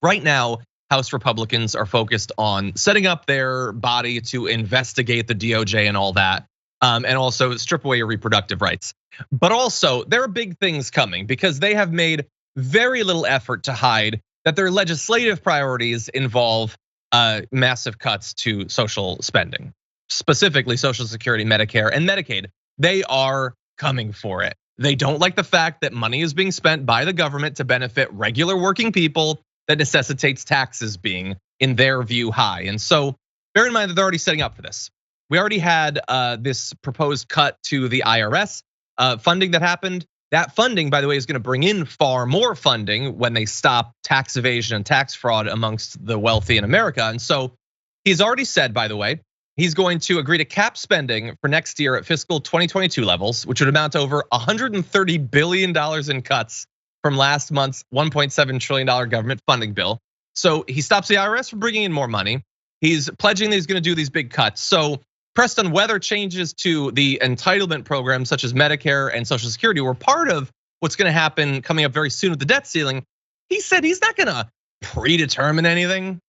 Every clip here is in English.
Right now, House Republicans are focused on setting up their body to investigate the DOJ and all that, and also strip away your reproductive rights. But also, there are big things coming because they have made very little effort to hide that their legislative priorities involve massive cuts to social spending, specifically Social Security, Medicare, and Medicaid. They are coming for it. They don't like the fact that money is being spent by the government to benefit regular working people that necessitates taxes being, in their view, high. And so bear in mind that they're already setting up for this. We already had this proposed cut to the IRS funding that happened. That funding, by the way, is gonna bring in far more funding when they stop tax evasion and tax fraud amongst the wealthy in America. And so he's already said, by the way, he's going to agree to cap spending for next year at fiscal 2022 levels, which would amount to over $130 billion in cuts from last month's $1.7 trillion government funding bill. So he stops the IRS from bringing in more money. He's pledging that he's gonna do these big cuts. So pressed on whether changes to the entitlement programs such as Medicare and Social Security were part of what's gonna happen coming up very soon with the debt ceiling, he said he's not gonna predetermine anything,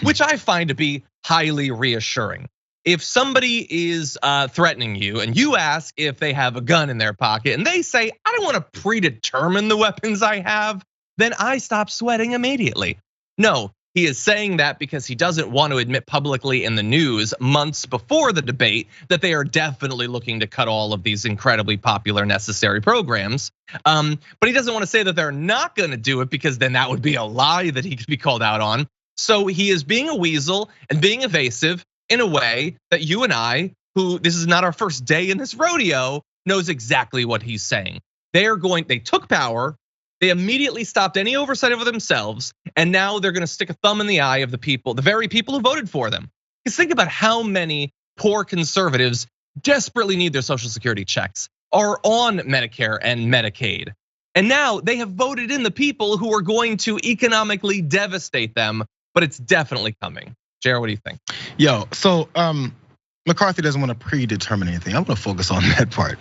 which I find to be highly reassuring. If somebody is threatening you and you ask if they have a gun in their pocket and they say, I don't wanna predetermine the weapons I have, then I stop sweating immediately. No, he is saying that because he doesn't want to admit publicly in the news months before the debate that they are definitely looking to cut all of these incredibly popular necessary programs. But he doesn't want to say that they're not gonna do it because then that would be a lie that he could be called out on. So he is being a weasel and being evasive in a way that you and I, who this is not our first day in this rodeo, knows exactly what he's saying. They took power, they immediately stopped any oversight over themselves, and now they're gonna stick a thumb in the eye of the people, the very people who voted for them. Because think about how many poor conservatives desperately need their Social Security checks, are on Medicare and Medicaid. And now they have voted in the people who are going to economically devastate them, but it's definitely coming. Jared, what do you think? So McCarthy doesn't want to predetermine anything. I want to focus on that part.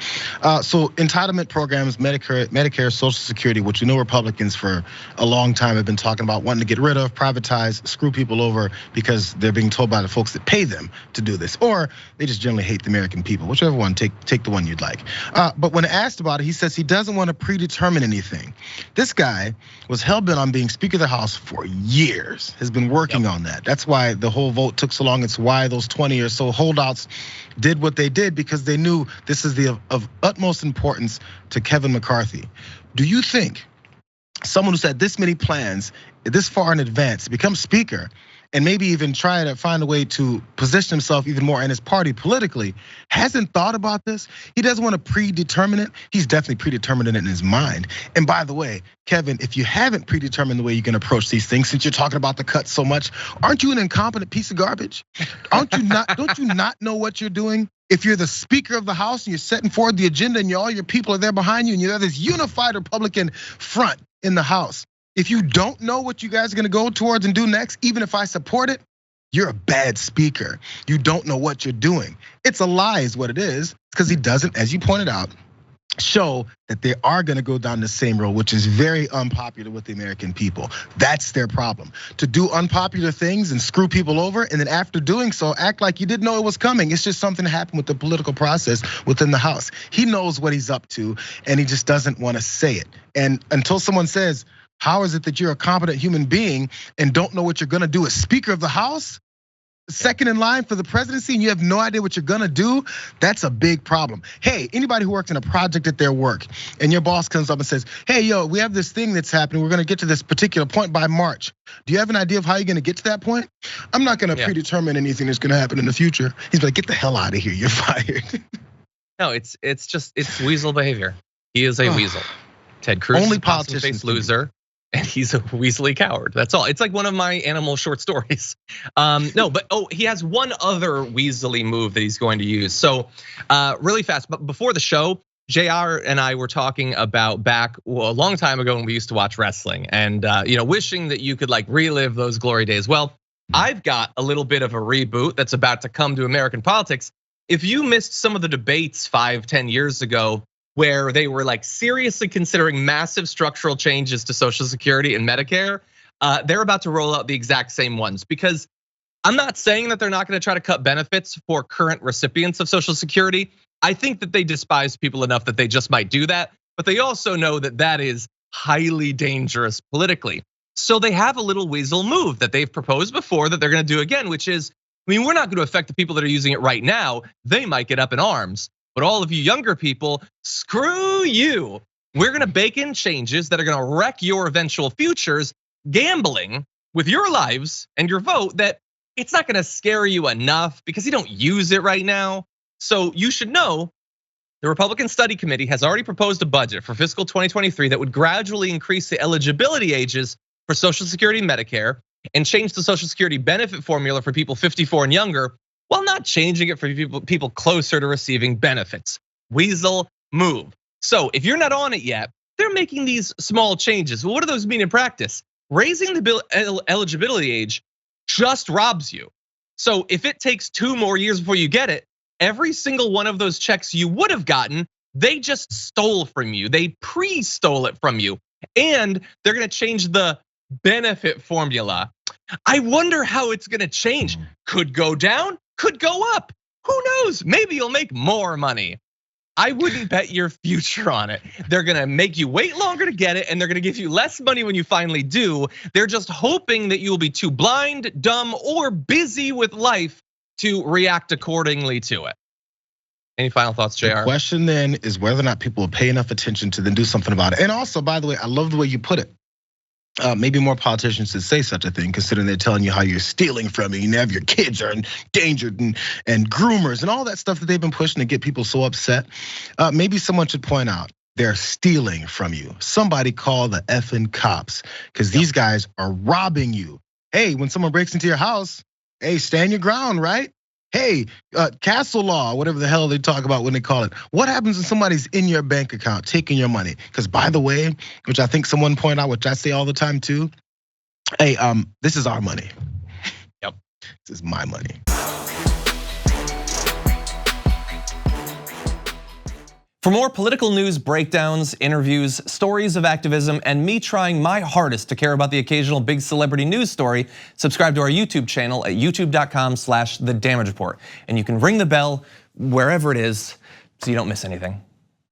So entitlement programs, Medicare, Social Security, which we know Republicans for a long time have been talking about wanting to get rid of, privatize, screw people over because they're being told by the folks that pay them to do this, or they just generally hate the American people. Whichever one, take the one you'd like. But when asked about it, he says he doesn't want to predetermine anything. This guy was hell-bent on being Speaker of the House for years, has been working on that. That's why the whole vote took so long. It's why those 20 or so holdouts did what they did, because they knew this is of utmost importance to Kevin McCarthy. Do you think someone who's had this many plans this far in advance to become Speaker and maybe even try to find a way to position himself even more in his party politically hasn't thought about this? He doesn't want to predetermine it. He's definitely predetermined it in his mind. And by the way, Kevin, if you haven't predetermined the way you can approach these things, since you're talking about the cuts so much, aren't you an incompetent piece of garbage? Don't you not know what you're doing? If you're the Speaker of the House and you're setting forward the agenda and all your people are there behind you and you have this unified Republican front in the House, if you don't know what you guys are gonna go towards and do next, even if I support it, you're a bad speaker. You don't know what you're doing. It's a lie is what it is, because he doesn't, as you pointed out, show that they are gonna go down the same road, which is very unpopular with the American people. That's their problem. To do unpopular things and screw people over, and then after doing so, act like you didn't know it was coming. It's just something that happened with the political process within the House. He knows what he's up to, and he just doesn't wanna say it. And until someone says, how is it that you're a competent human being and don't know what you're gonna do as Speaker of the House? Second in line for the presidency and you have no idea what you're gonna do? That's a big problem. Hey, anybody who works in a project at their work and your boss comes up and says, hey, yo, we have this thing that's happening. We're gonna get to this particular point by March. Do you have an idea of how you're gonna get to that point? I'm not gonna predetermine anything that's gonna happen in the future. He's like, get the hell out of here, you're fired. No, it's weasel behavior. He is a weasel. Ted Cruz only is a politicians loser. And he's a weaselly coward. That's all. It's like one of my animal short stories. No, but he has one other weaselly move that he's going to use. So really fast, but before the show, JR and I were talking about back a long time ago when we used to watch wrestling, and wishing that you could like relive those glory days. Well, I've got a little bit of a reboot that's about to come to American politics. If you missed some of the debates 5-10 years ago, where they were like seriously considering massive structural changes to Social Security and Medicare, they're about to roll out the exact same ones, because I'm not saying that they're not gonna try to cut benefits for current recipients of Social Security. I think that they despise people enough that they just might do that, but they also know that that is highly dangerous politically. So they have a little weasel move that they've proposed before that they're gonna do again, which is, I mean, we're not gonna affect the people that are using it right now. They might get up in arms, but all of you younger people, screw you. We're gonna bake in changes that are gonna wreck your eventual futures, gambling with your lives and your vote that it's not gonna scare you enough because you don't use it right now. So you should know the Republican Study Committee has already proposed a budget for fiscal 2023 that would gradually increase the eligibility ages for Social Security and Medicare and change the Social Security benefit formula for people 54 and younger, while not changing it for people closer to receiving benefits. Weasel move. So if you're not on it yet, they're making these small changes. Well, what do those mean in practice? Raising the eligibility age just robs you. So if it takes 2 more years before you get it, every single one of those checks you would have gotten, they just stole from you. They pre-stole it from you. And they're gonna change the benefit formula. I wonder how it's gonna change. Could go down, could go up. Who knows? Maybe you'll make more money. I wouldn't bet your future on it. They're gonna make you wait longer to get it, and they're gonna give you less money when you finally do. They're just hoping that you'll be too blind, dumb, or busy with life to react accordingly to it. Any final thoughts, JR? The question then is whether or not people will pay enough attention to then do something about it. And also, by the way, I love the way you put it. Maybe more politicians should say such a thing, considering they're telling you how you're stealing from you, and have your kids are endangered, and groomers and all that stuff that they've been pushing to get people so upset. Maybe someone should point out they're stealing from you. Somebody call the effing cops, because these guys are robbing you. Hey, when someone breaks into your house, hey, stand your ground, right? Hey, castle law, whatever the hell they talk about when they call it. What happens when somebody's in your bank account taking your money? Because by the way, which I think someone pointed out, which I say all the time too, hey, this is our money. Yep. This is my money. For more political news breakdowns, interviews, stories of activism, and me trying my hardest to care about the occasional big celebrity news story, subscribe to our YouTube channel at youtube.com/thedamagereport. And you can ring the bell wherever it is so you don't miss anything.